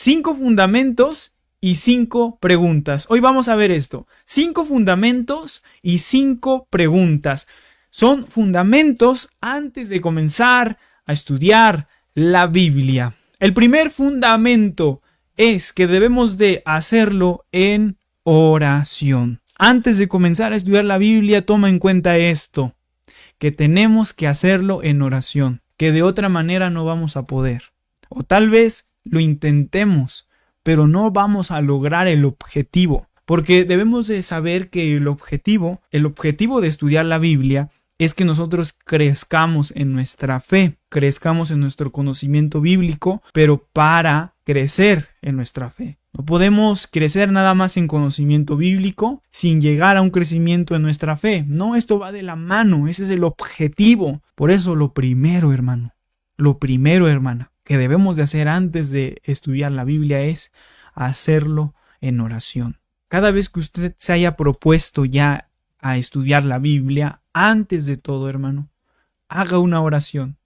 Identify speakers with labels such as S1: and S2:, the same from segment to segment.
S1: 5 fundamentos y 5 preguntas. Hoy vamos a ver esto. 5 fundamentos y 5 preguntas. Son fundamentos antes de comenzar a estudiar la Biblia. El primer fundamento es que debemos de hacerlo en oración. Antes de comenzar a estudiar la Biblia, toma en cuenta esto, que tenemos que hacerlo en oración, que de otra manera no vamos a poder. O tal vez lo intentemos, pero no vamos a lograr el objetivo, porque debemos de saber que el objetivo de estudiar la Biblia es que nosotros crezcamos en nuestra fe, crezcamos en nuestro conocimiento bíblico, pero para crecer en nuestra fe. No podemos crecer nada más en conocimiento bíblico sin llegar a un crecimiento en nuestra fe. No, esto va de la mano, ese es el objetivo. Por eso lo primero, hermano, hermana, que debemos de hacer antes de estudiar la Biblia es hacerlo en oración. Cada vez que usted se haya propuesto ya a estudiar la Biblia, antes de todo, hermano, haga una oración.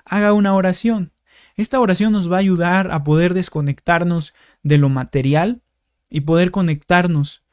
S1: Haga una oración. Esta oración nos va a ayudar a poder desconectarnos de lo material y poder conectarnos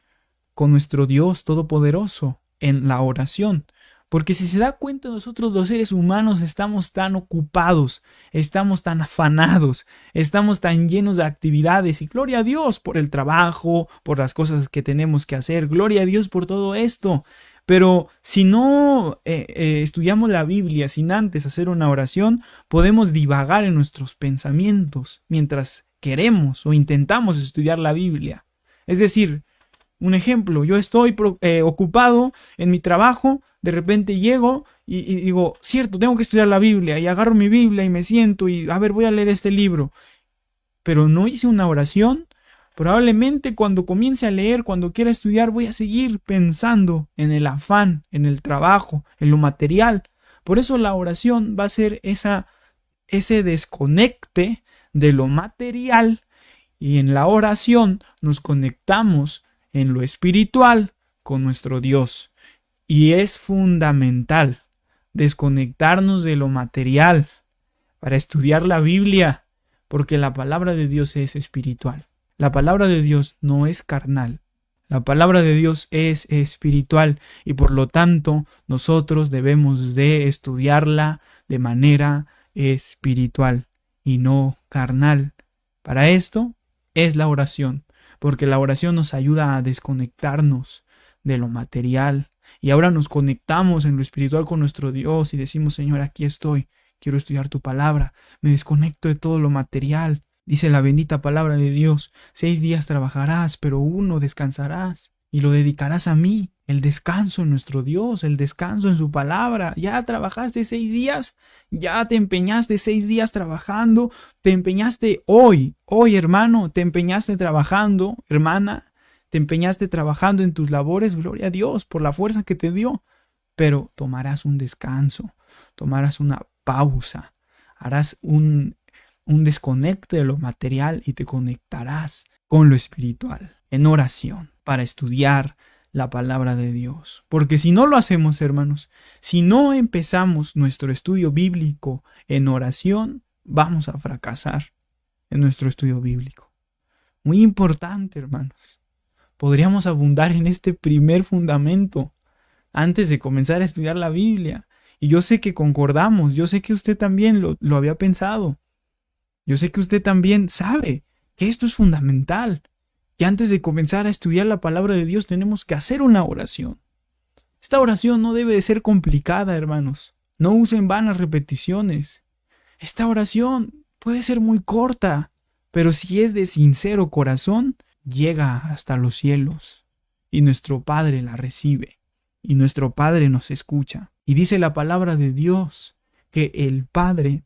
S1: con nuestro Dios Todopoderoso en la oración. Porque si se da cuenta, nosotros los seres humanos estamos tan ocupados, estamos tan afanados, estamos tan llenos de actividades y gloria a Dios por el trabajo, por las cosas que tenemos que hacer, gloria a Dios por todo esto. Pero si no estudiamos la Biblia sin antes hacer una oración, podemos divagar en nuestros pensamientos mientras queremos o intentamos estudiar la Biblia. Es decir, un ejemplo, yo estoy ocupado en mi trabajo, de repente llego y digo, cierto, tengo que estudiar la Biblia, y agarro mi Biblia y me siento y a ver, voy a leer este libro. Pero no hice una oración. Probablemente cuando comience a leer, cuando quiera estudiar, voy a seguir pensando en el afán, en el trabajo, en lo material. Por eso la oración va a ser ese desconecte de lo material, y en la oración nos conectamos en lo espiritual con nuestro Dios. Y es fundamental desconectarnos de lo material para estudiar la Biblia, porque la palabra de Dios es espiritual. La palabra de Dios no es carnal. La palabra de Dios es espiritual y por lo tanto nosotros debemos de estudiarla de manera espiritual y no carnal. Para esto es la oración, porque la oración nos ayuda a desconectarnos de lo material y ahora nos conectamos en lo espiritual con nuestro Dios y decimos, Señor, aquí estoy, quiero estudiar tu palabra, me desconecto de todo lo material. Dice la bendita palabra de Dios, 6 días trabajarás, pero 1 descansarás y lo dedicarás a mí. El descanso en nuestro Dios, el descanso en su palabra. Ya trabajaste 6 días, ya te empeñaste 6 días trabajando, te empeñaste hoy, hermano, te empeñaste trabajando, hermana, te empeñaste trabajando en tus labores, gloria a Dios por la fuerza que te dio. Pero tomarás un descanso, tomarás una pausa, harás un desconecte de lo material y te conectarás con lo espiritual en oración para estudiar la palabra de Dios. Porque si no lo hacemos, hermanos, si no empezamos nuestro estudio bíblico en oración, vamos a fracasar en nuestro estudio bíblico. Muy importante, hermanos. Podríamos abundar en este primer fundamento antes de comenzar a estudiar la Biblia. Y yo sé que concordamos, yo sé que usted también lo había pensado. Yo sé que usted también sabe que esto es fundamental, que antes de comenzar a estudiar la palabra de Dios tenemos que hacer una oración. Esta oración no debe de ser complicada, hermanos. No usen vanas repeticiones. Esta oración puede ser muy corta, pero si es de sincero corazón, llega hasta los cielos y nuestro Padre la recibe y nuestro Padre nos escucha. Y dice la palabra de Dios que el Padre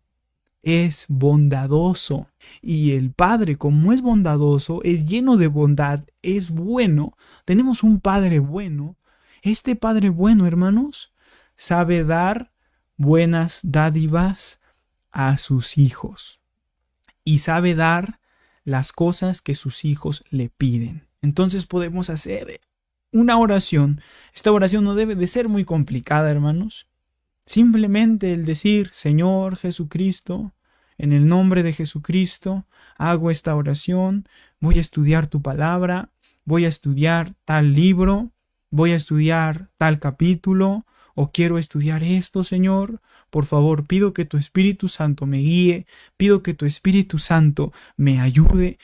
S1: es bondadoso y el Padre, como es bondadoso, es lleno de bondad, es bueno. Tenemos un Padre bueno. Este Padre bueno, hermanos, sabe dar buenas dádivas a sus hijos y sabe dar las cosas que sus hijos le piden. Entonces podemos hacer una oración. Esta oración no debe de ser muy complicada, hermanos. Simplemente el decir, Señor Jesucristo, en el nombre de Jesucristo, hago esta oración, voy a estudiar tu palabra, voy a estudiar tal libro, voy a estudiar tal capítulo, o quiero estudiar esto, Señor. Por favor, pido que tu Espíritu Santo me guíe, pido que tu Espíritu Santo me ayude,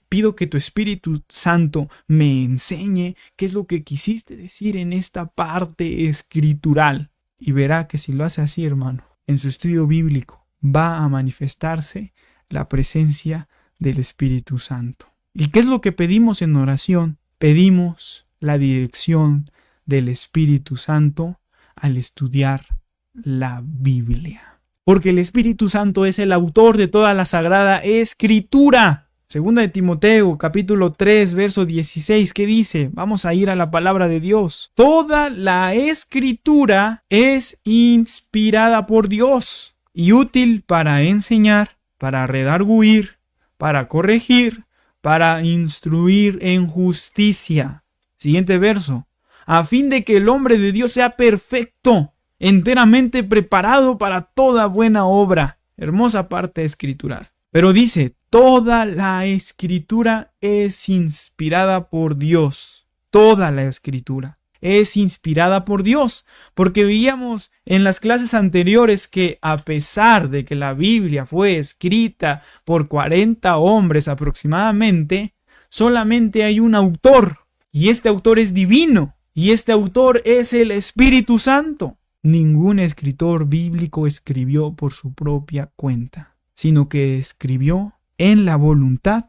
S1: pido que tu Espíritu Santo me enseñe qué es lo que quisiste decir en esta parte escritural. Y verá que si lo hace así, hermano, en su estudio bíblico va a manifestarse la presencia del Espíritu Santo. ¿Y qué es lo que pedimos en oración? Pedimos la dirección del Espíritu Santo al estudiar la Biblia. Porque el Espíritu Santo es el autor de toda la Sagrada Escritura. Segunda de Timoteo, capítulo 3, verso 16, ¿qué dice? Vamos a ir a la palabra de Dios. Toda la Escritura es inspirada por Dios y útil para enseñar, para redarguir, para corregir, para instruir en justicia. Siguiente verso. A fin de que el hombre de Dios sea perfecto, enteramente preparado para toda buena obra. Hermosa parte escritural. Pero dice, toda la Escritura es inspirada por Dios. Toda la Escritura es inspirada por Dios. Porque veíamos en las clases anteriores que a pesar de que la Biblia fue escrita por 40 hombres aproximadamente, solamente hay un autor. Y este autor es divino. Y este autor es el Espíritu Santo. Ningún escritor bíblico escribió por su propia cuenta, sino que escribió en la voluntad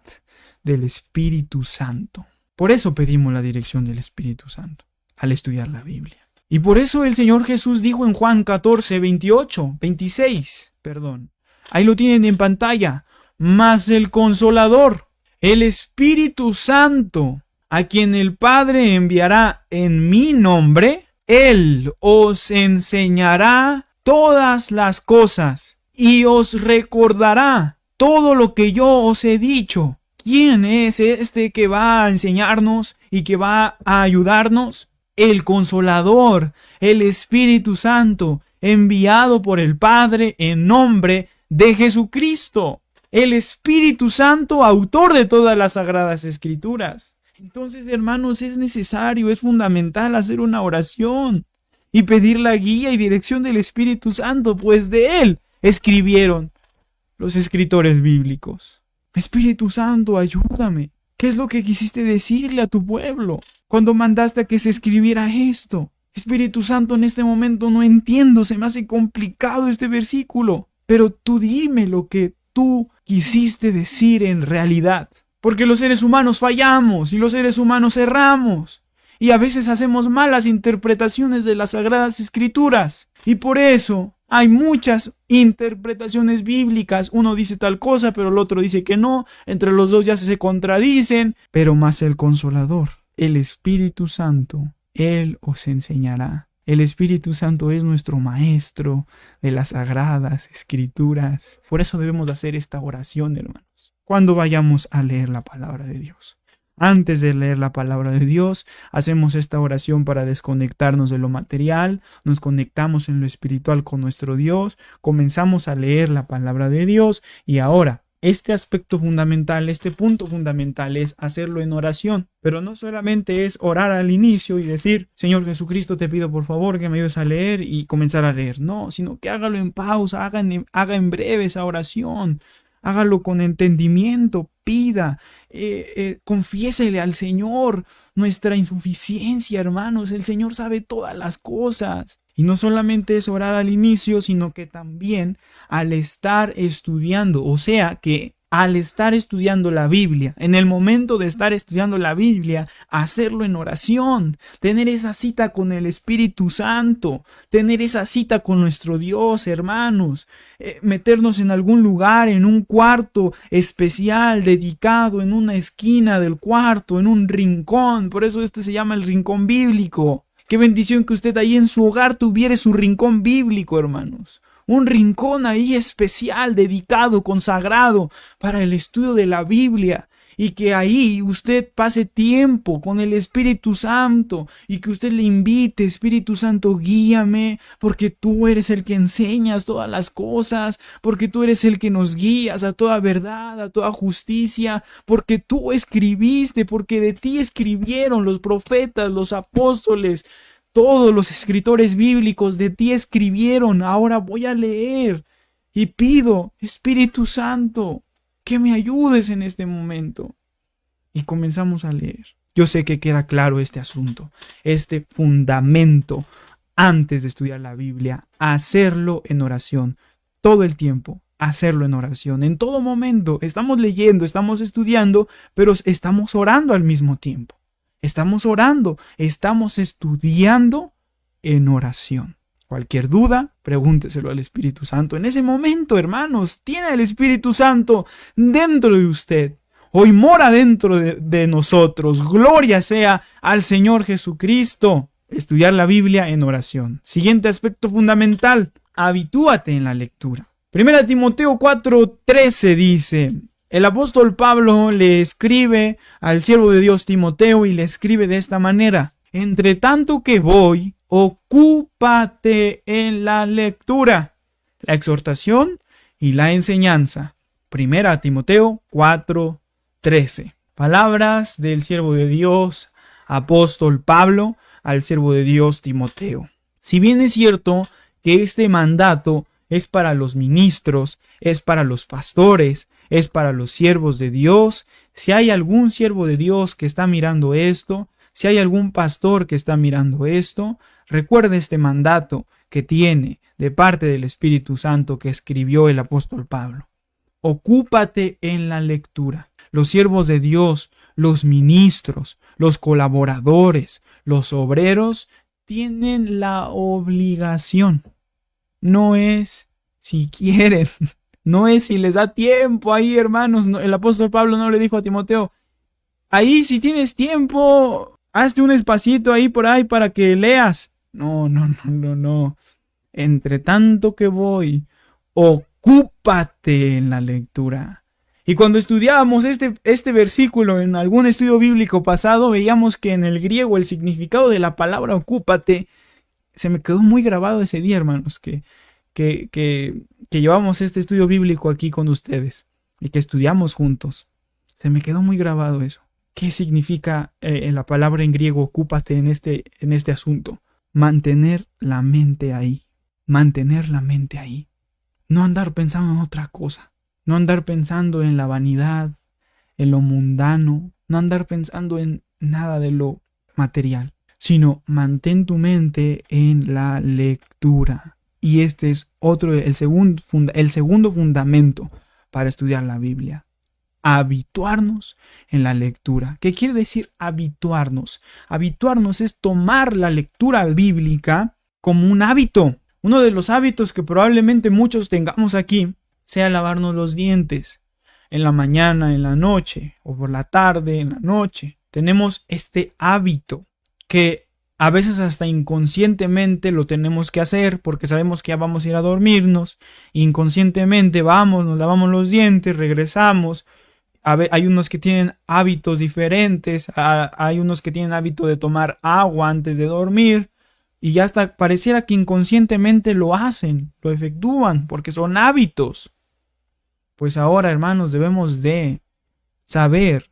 S1: del Espíritu Santo. Por eso pedimos la dirección del Espíritu Santo al estudiar la Biblia. Y por eso el Señor Jesús dijo en Juan 14, 26, ahí lo tienen en pantalla, mas el Consolador, el Espíritu Santo, a quien el Padre enviará en mi nombre, Él os enseñará todas las cosas y os recordará todo lo que yo os he dicho. ¿Quién es este que va a enseñarnos y que va a ayudarnos? El Consolador, el Espíritu Santo, enviado por el Padre en nombre de Jesucristo. El Espíritu Santo, autor de todas las Sagradas Escrituras. Entonces, hermanos, es necesario, es fundamental hacer una oración y pedir la guía y dirección del Espíritu Santo, pues de Él escribieron los escritores bíblicos. Espíritu Santo, ayúdame. ¿Qué es lo que quisiste decirle a tu pueblo cuando mandaste a que se escribiera esto? Espíritu Santo, en este momento no entiendo, se me hace complicado este versículo, pero tú dime lo que tú quisiste decir en realidad. Porque los seres humanos fallamos y los seres humanos erramos. Y a veces hacemos malas interpretaciones de las Sagradas Escrituras. Y por eso hay muchas interpretaciones bíblicas. Uno dice tal cosa, pero el otro dice que no. Entre los dos ya se contradicen. Pero más el Consolador, el Espíritu Santo, Él os enseñará. El Espíritu Santo es nuestro maestro de las Sagradas Escrituras. Por eso debemos hacer esta oración, hermanos, cuando vayamos a leer la palabra de Dios. Antes de leer la palabra de Dios, hacemos esta oración para desconectarnos de lo material, nos conectamos en lo espiritual con nuestro Dios, comenzamos a leer la palabra de Dios y ahora, este aspecto fundamental, este punto fundamental es hacerlo en oración, pero no solamente es orar al inicio y decir, Señor Jesucristo, te pido por favor que me ayudes a leer y comenzar a leer. No, sino que hágalo en pausa, haga en breve esa oración. Hágalo con entendimiento, pida, confiésele al Señor nuestra insuficiencia, hermanos. El Señor sabe todas las cosas. Y no solamente es orar al inicio, sino que también al estar estudiando, o sea que al estar estudiando la Biblia, en el momento de estar estudiando la Biblia, hacerlo en oración, tener esa cita con el Espíritu Santo, tener esa cita con nuestro Dios, hermanos, meternos en algún lugar, en un cuarto especial, dedicado, en una esquina del cuarto, en un rincón, por eso este se llama el rincón bíblico. Qué bendición que usted ahí en su hogar tuviera su rincón bíblico, hermanos. Un rincón ahí especial, dedicado, consagrado para el estudio de la Biblia. y que ahí usted pase tiempo con el Espíritu Santo y que usted le invite: Espíritu Santo, guíame, porque tú eres el que enseñas todas las cosas, porque tú eres el que nos guías a toda verdad, a toda justicia, porque tú escribiste, porque de ti escribieron los profetas, los apóstoles, todos los escritores bíblicos de ti escribieron. Ahora voy a leer y pido: Espíritu Santo, que me ayudes en este momento. Y comenzamos a leer. Yo sé que queda claro este asunto, este fundamento antes de estudiar la Biblia: hacerlo en oración, todo el tiempo, hacerlo en oración, en todo momento. Estamos leyendo, estamos estudiando, pero estamos orando al mismo tiempo. Estamos orando, estamos estudiando en oración. Cualquier duda, pregúnteselo al Espíritu Santo. En ese momento, hermanos, tiene el Espíritu Santo dentro de usted. Hoy mora dentro de nosotros. Gloria sea al Señor Jesucristo. Estudiar la Biblia en oración. Siguiente aspecto fundamental: habitúate en la lectura. 1 Timoteo 4:13 dice: el apóstol Pablo le escribe al siervo de Dios Timoteo y le escribe de esta manera: entre tanto que voy, ocúpate en la lectura, la exhortación y la enseñanza. 1 Timoteo 4:13. Palabras del siervo de Dios, apóstol Pablo, al siervo de Dios Timoteo. Si bien es cierto que este mandato es para los ministros, es para los pastores, es para los siervos de Dios, si hay algún siervo de Dios que está mirando esto, si hay algún pastor que está mirando esto, recuerde este mandato que tiene de parte del Espíritu Santo que escribió el apóstol Pablo. Ocúpate en la lectura. Los siervos de Dios, los ministros, los colaboradores, los obreros tienen la obligación. No es si quieren, no es si les da tiempo ahí, hermanos. No, el apóstol Pablo no le dijo a Timoteo: ahí si tienes tiempo, hazte un espacito ahí por ahí para que leas. No. Entre tanto que voy, ocúpate en la lectura. Y cuando estudiábamos este versículo en algún estudio bíblico pasado, veíamos que en el griego el significado de la palabra ocúpate se me quedó muy grabado ese día, hermanos, que llevamos este estudio bíblico aquí con ustedes y que estudiamos juntos. Se me quedó muy grabado eso. ¿Qué significa la palabra en griego ocúpate en este asunto? Mantener la mente ahí. Mantener la mente ahí. No andar pensando en otra cosa. No andar pensando en la vanidad, en lo mundano. No andar pensando en nada de lo material. Sino mantén tu mente en la lectura. Y este es el segundo fundamento para estudiar la Biblia. Habituarnos en la lectura. ¿Qué quiere decir habituarnos? Habituarnos es tomar la lectura bíblica como un hábito. Uno de los hábitos que probablemente muchos tengamos aquí sea lavarnos los dientes en la mañana, en la noche, o por la tarde, en la noche. Tenemos este hábito que a veces hasta inconscientemente lo tenemos que hacer porque sabemos que ya vamos a ir a dormirnos. Inconscientemente vamos, nos lavamos los dientes, regresamos. Hay unos que tienen hábitos diferentes, hay unos que tienen hábito de tomar agua antes de dormir y ya hasta pareciera que inconscientemente lo hacen, lo efectúan porque son hábitos. Pues ahora, hermanos, debemos de saber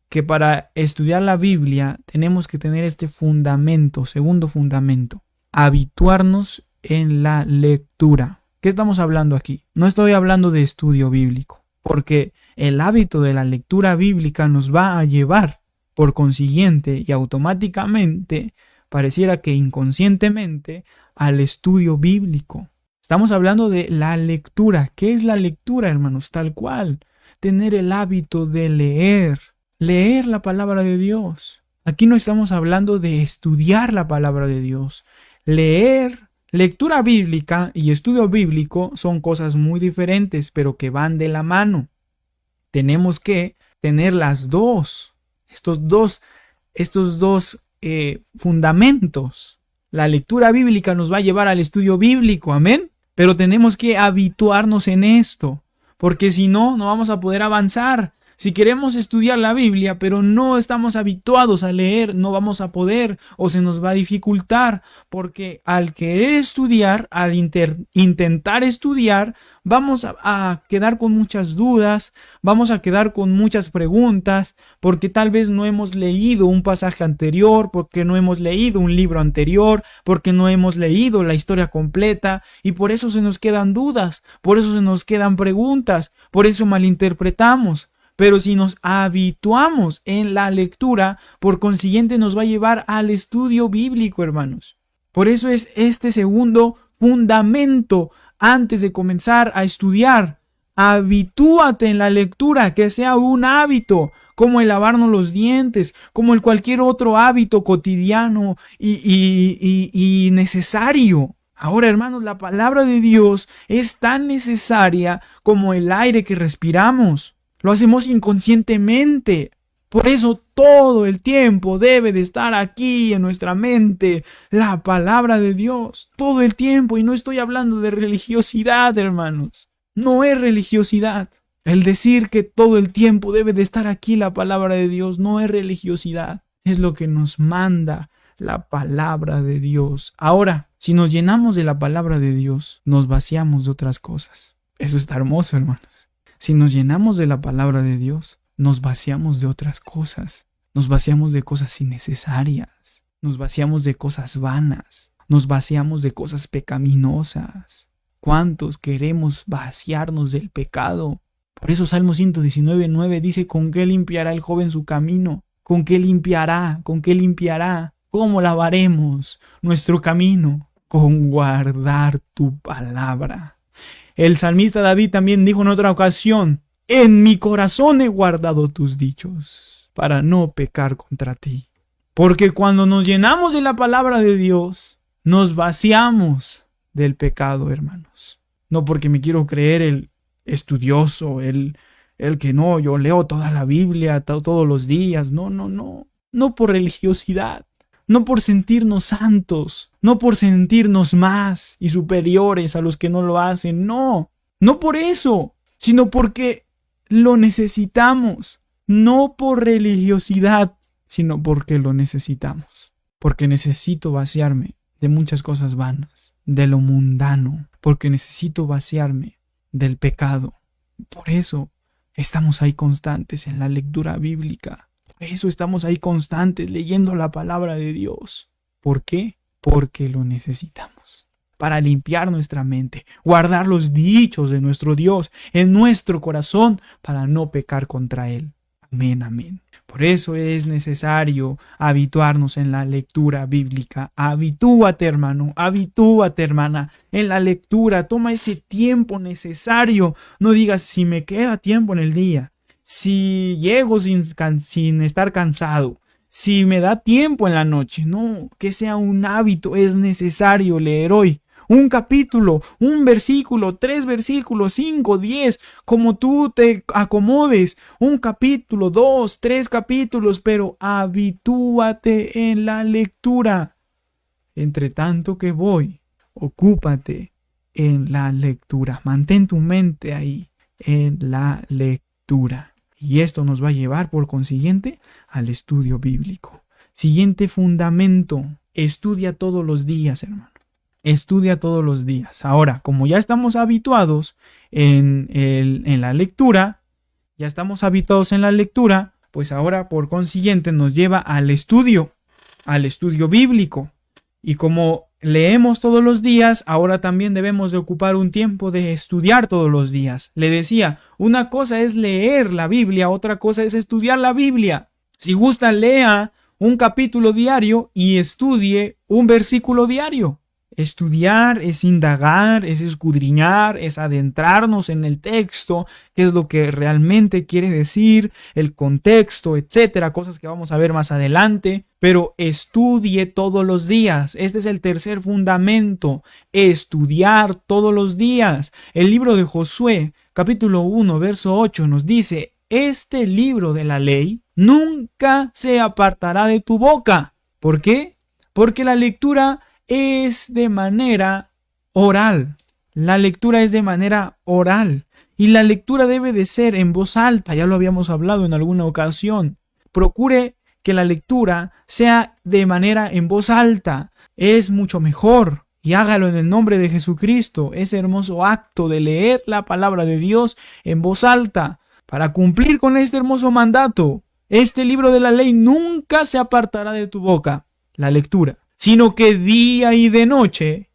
S1: que para estudiar la Biblia tenemos que tener este fundamento, segundo fundamento: habituarnos en la lectura. ¿Qué estamos hablando aquí? No estoy hablando de estudio bíblico, porque el hábito de la lectura bíblica nos va a llevar, por consiguiente y automáticamente, pareciera que inconscientemente, al estudio bíblico. Estamos hablando de la lectura. ¿Qué es la lectura, hermanos? Tal cual, tener el hábito de leer. Leer la palabra de Dios. Aquí no estamos hablando de estudiar la palabra de Dios. Leer, lectura bíblica y estudio bíblico son cosas muy diferentes, pero que van de la mano. Tenemos que tener las dos. Estos dos fundamentos. La lectura bíblica nos va a llevar al estudio bíblico, amén. Pero tenemos que habituarnos en esto, porque si no, no vamos a poder avanzar. Si queremos estudiar la Biblia, pero no estamos habituados a leer, no vamos a poder o se nos va a dificultar, porque al querer estudiar, al intentar estudiar, vamos a quedar con muchas dudas, vamos a quedar con muchas preguntas, porque tal vez no hemos leído un pasaje anterior, porque no hemos leído un libro anterior, porque no hemos leído la historia completa, y por eso se nos quedan dudas, por eso se nos quedan preguntas, por eso malinterpretamos. Pero si nos habituamos en la lectura, por consiguiente nos va a llevar al estudio bíblico, hermanos. Por eso es este segundo fundamento antes de comenzar a estudiar. Habitúate en la lectura, que sea un hábito, como el lavarnos los dientes, como el cualquier otro hábito cotidiano y necesario. Ahora, hermanos, la palabra de Dios es tan necesaria como el aire que respiramos. Lo hacemos inconscientemente. Por eso todo el tiempo debe de estar aquí en nuestra mente la palabra de Dios. Todo el tiempo. Y no estoy hablando de religiosidad, hermanos. No es religiosidad. El decir que todo el tiempo debe de estar aquí la palabra de Dios no es religiosidad. Es lo que nos manda la palabra de Dios. Ahora, si nos llenamos de la palabra de Dios, nos vaciamos de otras cosas. Eso está hermoso, hermanos. Si nos llenamos de la palabra de Dios, nos vaciamos de otras cosas. Nos vaciamos de cosas innecesarias. Nos vaciamos de cosas vanas. Nos vaciamos de cosas pecaminosas. ¿Cuántos queremos vaciarnos del pecado? Por eso Salmo 119:9 dice: ¿con qué limpiará el joven su camino? ¿Con qué limpiará? ¿Con qué limpiará? ¿Cómo lavaremos nuestro camino? Con guardar tu palabra. El salmista David también dijo en otra ocasión: en mi corazón he guardado tus dichos para no pecar contra ti. Porque cuando nos llenamos de la palabra de Dios, nos vaciamos del pecado, hermanos. No porque me quiero creer el estudioso, el que no, yo leo toda la Biblia todos los días. No. No por religiosidad. No por sentirnos santos, no por sentirnos más y superiores a los que no lo hacen, no por eso, sino porque lo necesitamos, no por religiosidad, sino porque lo necesitamos, porque necesito vaciarme de muchas cosas vanas, de lo mundano, porque necesito vaciarme del pecado. Por eso estamos ahí constantes en la lectura bíblica. Por eso estamos ahí constantes leyendo la palabra de Dios. ¿Por qué? Porque lo necesitamos. Para limpiar nuestra mente, guardar los dichos de nuestro Dios en nuestro corazón para no pecar contra Él. Amén, amén. Por eso es necesario habituarnos en la lectura bíblica. Habitúate, hermano, habitúate, hermana, en la lectura. Toma ese tiempo necesario. No digas: si me queda tiempo en el día, si llego sin estar cansado, si me da tiempo en la noche. No, que sea un hábito. Es necesario leer hoy un capítulo, un versículo, 3 versículos, 5, 10, como tú te acomodes. Un capítulo, 2, 3 capítulos, pero habitúate en la lectura. Entre tanto que voy, ocúpate en la lectura. Mantén tu mente ahí, en la lectura. Y esto nos va a llevar, por consiguiente, al estudio bíblico. Siguiente fundamento: estudia todos los días, hermano. Estudia todos los días. Ahora, como ya estamos habituados en la lectura, pues ahora, por consiguiente, nos lleva al estudio bíblico. Y como leemos todos los días, ahora también debemos de ocupar un tiempo de estudiar todos los días. Le decía, una cosa es leer la Biblia, otra cosa es estudiar la Biblia. Si gusta, lea un capítulo diario y estudie un versículo diario. Estudiar es indagar, es escudriñar, es adentrarnos en el texto, qué es lo que realmente quiere decir, el contexto, etcétera, cosas que vamos a ver más adelante. Pero estudie todos los días. Este es el tercer fundamento: estudiar todos los días. El libro de Josué, capítulo 1, verso 8, nos dice: este libro de la ley nunca se apartará de tu boca. ¿Por qué? Porque la lectura es de manera oral. La lectura es de manera oral. Y la lectura debe de ser en voz alta, ya lo habíamos hablado en alguna ocasión. Procure que la lectura sea de manera en voz alta. Es mucho mejor. Y hágalo en el nombre de Jesucristo. Ese hermoso acto de leer la palabra de Dios en voz alta. Para cumplir con este hermoso mandato. Este libro de la ley nunca se apartará de tu boca, la lectura, sino que día y de noche,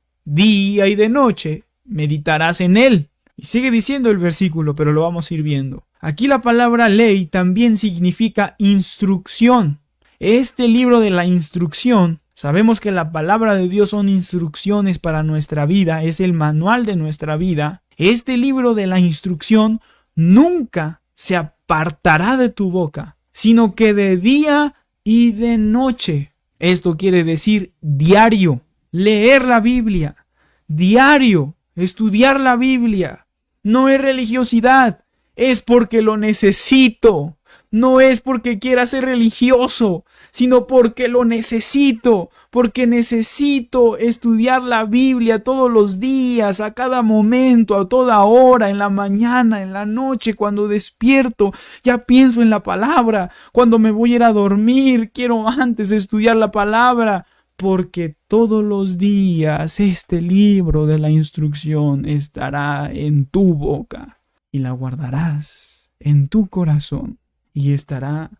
S1: meditarás en él. Y sigue diciendo el versículo, pero lo vamos a ir viendo. Aquí la palabra ley también significa instrucción. Este libro de la instrucción, sabemos que la palabra de Dios son instrucciones para nuestra vida, es el manual de nuestra vida. Este libro de la instrucción nunca se apartará de tu boca, sino que de día y de noche. Esto quiere decir diario, leer la Biblia, diario, estudiar la Biblia. No es religiosidad, es porque lo necesito. No es porque quiera ser religioso, sino porque lo necesito, porque necesito estudiar la Biblia todos los días, a cada momento, a toda hora, en la mañana, en la noche, cuando despierto, ya pienso en la palabra, cuando me voy a ir a dormir, quiero antes estudiar la palabra, porque todos los días este libro de la instrucción estará en tu boca y la guardarás en tu corazón. Y estará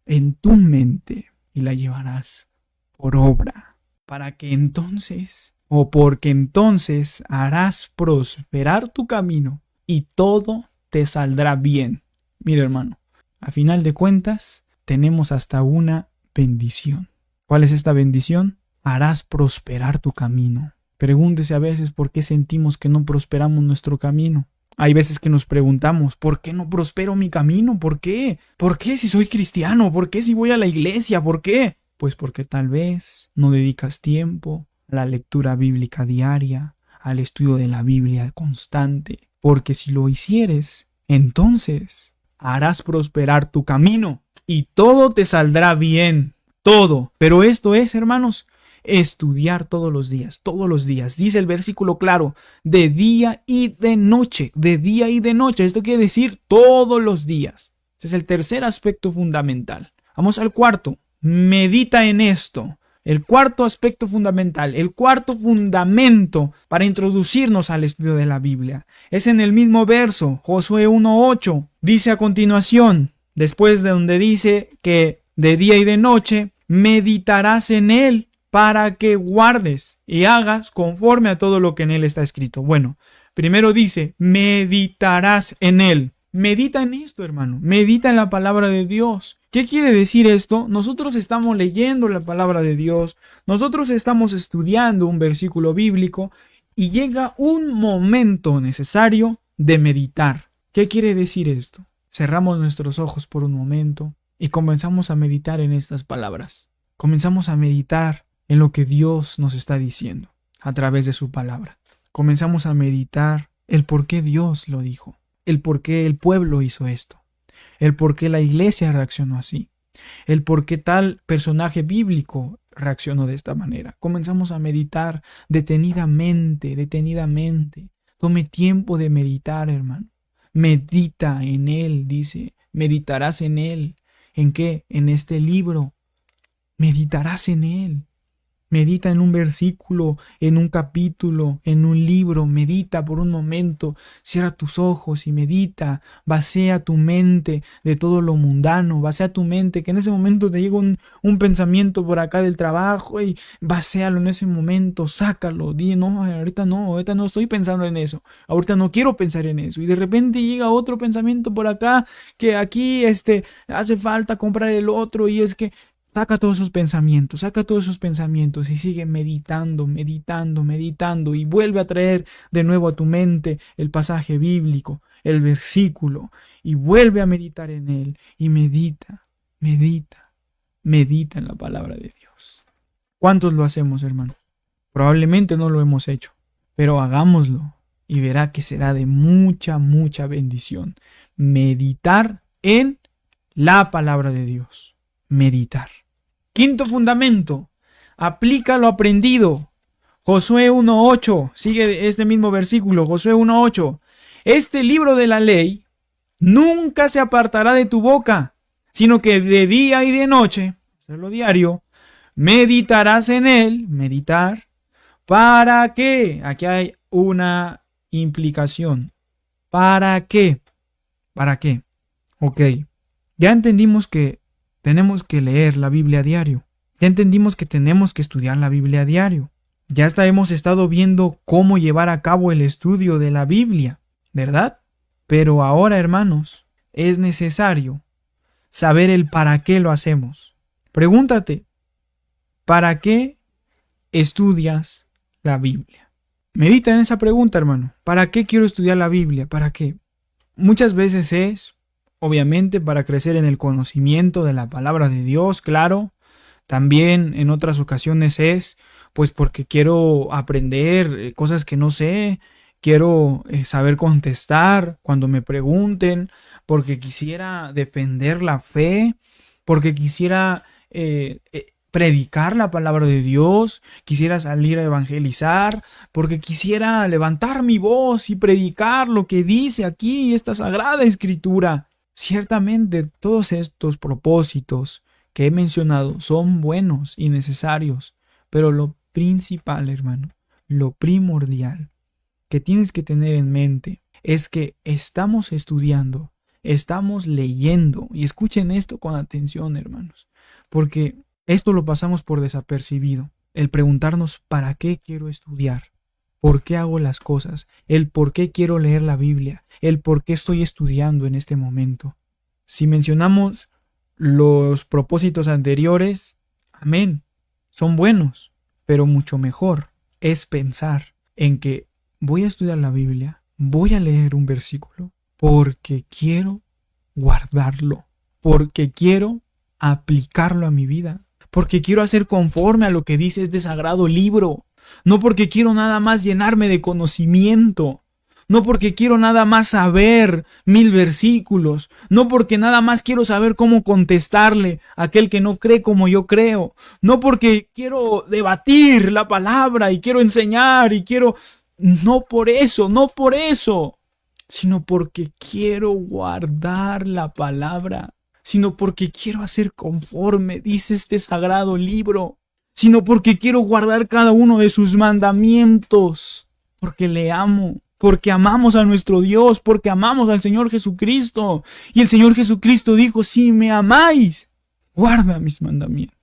S1: en tu mente y la llevarás por obra, para que entonces, o porque entonces harás prosperar tu camino y todo te saldrá bien. Mira, hermano, a final de cuentas tenemos hasta una bendición. ¿Cuál es esta bendición? Harás prosperar tu camino. Pregúntese a veces por qué sentimos que no prosperamos nuestro camino. Hay veces que nos preguntamos, ¿por qué no prospero mi camino? ¿Por qué? ¿Por qué si soy cristiano? ¿Por qué si voy a la iglesia? ¿Por qué? Pues porque tal vez no dedicas tiempo a la lectura bíblica diaria, al estudio de la Biblia constante. Porque si lo hicieres, entonces harás prosperar tu camino y todo te saldrá bien. Todo. Pero esto es, hermanos, estudiar todos los días, dice el versículo claro, de día y de noche, esto quiere decir todos los días. Ese es el tercer aspecto fundamental. Vamos al cuarto, medita en esto, el cuarto aspecto fundamental, el cuarto fundamento para introducirnos al estudio de la Biblia. Es en el mismo verso, Josué 1:8, dice a continuación, después de donde dice que de día y de noche meditarás en él, para que guardes y hagas conforme a todo lo que en él está escrito. Bueno, primero dice, meditarás en él. Medita en esto, hermano. Medita en la palabra de Dios. ¿Qué quiere decir esto? Nosotros estamos leyendo la palabra de Dios. Nosotros estamos estudiando un versículo bíblico y llega un momento necesario de meditar. ¿Qué quiere decir esto? Cerramos nuestros ojos por un momento y comenzamos a meditar en estas palabras. Comenzamos a meditar en lo que Dios nos está diciendo a través de su palabra. Comenzamos a meditar el por qué Dios lo dijo, el por qué el pueblo hizo esto, el por qué la iglesia reaccionó así, el por qué tal personaje bíblico reaccionó de esta manera. Comenzamos a meditar detenidamente. Tome tiempo de meditar, hermano. Medita en él, dice. Meditarás en él. ¿En qué? En este libro. Meditarás en él. Medita en un versículo, en un capítulo, en un libro. Medita por un momento. Cierra tus ojos y medita. Vacía tu mente de todo lo mundano. Vacía tu mente, que en ese momento te llega un pensamiento por acá del trabajo y vacíalo en ese momento. Sácalo. Di, ahorita no estoy pensando en eso. Ahorita no quiero pensar en eso. Y de repente llega otro pensamiento por acá, que aquí hace falta comprar el otro y es que saca todos esos pensamientos y sigue meditando y vuelve a traer de nuevo a tu mente el pasaje bíblico, el versículo y vuelve a meditar en él y medita en la palabra de Dios. ¿Cuántos lo hacemos, hermano? Probablemente no lo hemos hecho, pero hagámoslo y verá que será de mucha bendición. Meditar en la palabra de Dios. Meditar. Quinto fundamento, aplica lo aprendido. Josué 1:8, sigue este mismo versículo, Josué 1:8. este libro de la ley nunca se apartará de tu boca, sino que de día y de noche, hacerlo diario, meditarás en él, meditar, ¿para qué? Aquí hay una implicación. ¿Para qué? ¿Para qué? Ok, ya entendimos que tenemos que leer la Biblia a diario. Ya entendimos que tenemos que estudiar la Biblia a diario. Ya hasta hemos estado viendo cómo llevar a cabo el estudio de la Biblia, ¿verdad? Pero ahora, hermanos, es necesario saber el para qué lo hacemos. Pregúntate, ¿para qué estudias la Biblia? Medita en esa pregunta, hermano. ¿Para qué quiero estudiar la Biblia? ¿Para qué? Muchas veces es, obviamente, para crecer en el conocimiento de la palabra de Dios, claro. También en otras ocasiones es, pues porque quiero aprender cosas que no sé, quiero saber contestar cuando me pregunten, porque quisiera defender la fe, porque quisiera predicar la palabra de Dios, quisiera salir a evangelizar, porque quisiera levantar mi voz y predicar lo que dice aquí esta sagrada escritura. Ciertamente todos estos propósitos que he mencionado son buenos y necesarios, pero lo principal, hermano, lo primordial que tienes que tener en mente es que estamos estudiando, estamos leyendo, y escuchen esto con atención, hermanos, porque esto lo pasamos por desapercibido, el preguntarnos ¿para qué quiero estudiar? ¿Por qué hago las cosas? El por qué quiero leer la Biblia, el por qué estoy estudiando en este momento. Si mencionamos los propósitos anteriores, amén, son buenos, pero mucho mejor es pensar en que voy a estudiar la Biblia, voy a leer un versículo, porque quiero guardarlo, porque quiero aplicarlo a mi vida, porque quiero hacer conforme a lo que dice este sagrado libro, no porque quiero nada más llenarme de conocimiento, no porque quiero nada más saber 1000 versículos, no porque nada más quiero saber cómo contestarle a aquel que no cree como yo creo, no porque quiero debatir la palabra y quiero enseñar y quiero... No por eso, sino porque quiero guardar la palabra, sino porque quiero hacer conforme dice este sagrado libro, sino porque quiero guardar cada uno de sus mandamientos, porque le amo. Porque amamos a nuestro Dios, porque amamos al Señor Jesucristo. Y el Señor Jesucristo dijo, si me amáis, guarda mis mandamientos.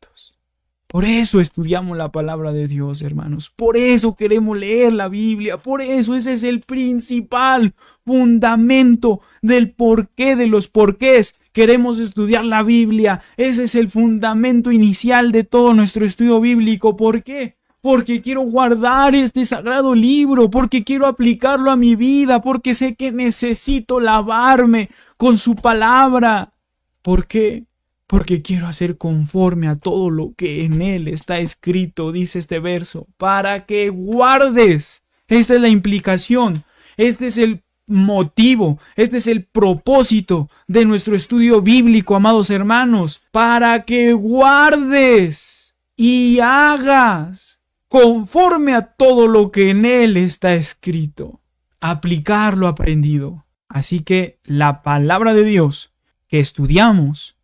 S1: Por eso estudiamos la palabra de Dios, hermanos. Por eso queremos leer la Biblia. Por eso ese es el principal fundamento del porqué de los porqués. Queremos estudiar la Biblia. Ese es el fundamento inicial de todo nuestro estudio bíblico. ¿Por qué? Porque quiero guardar este sagrado libro, porque quiero aplicarlo a mi vida, porque sé que necesito lavarme con su palabra. ¿Por qué? Porque quiero hacer conforme a todo lo que en él está escrito, dice este verso, para que guardes. Esta es la implicación, este es el motivo, este es el propósito de nuestro estudio bíblico, amados hermanos, para que guardes y hagas conforme a todo lo que en él está escrito, aplicar lo aprendido. Así que la palabra de Dios que estudiamos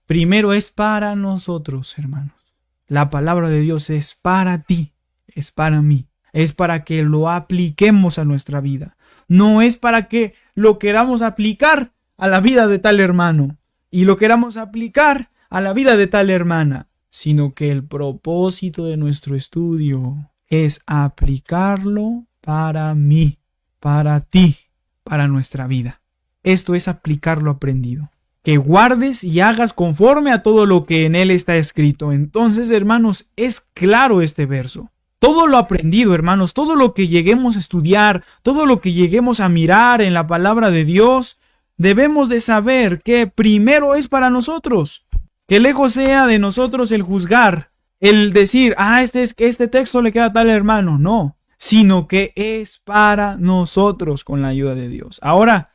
S1: primero es para nosotros, hermanos. La palabra de Dios es para ti, es para mí, es para que lo apliquemos a nuestra vida. No es para que lo queramos aplicar a la vida de tal hermano y lo queramos aplicar a la vida de tal hermana, sino que el propósito de nuestro estudio es aplicarlo para mí, para ti, para nuestra vida. Esto es aplicar lo aprendido. Que guardes y hagas conforme a todo lo que en él está escrito. Entonces, hermanos, es claro este verso. Todo lo aprendido, hermanos, todo lo que lleguemos a estudiar, todo lo que lleguemos a mirar en la palabra de Dios, debemos de saber que primero es para nosotros. Que lejos sea de nosotros el juzgar, el decir, este texto le queda a tal hermano. No, sino que es para nosotros con la ayuda de Dios. Ahora,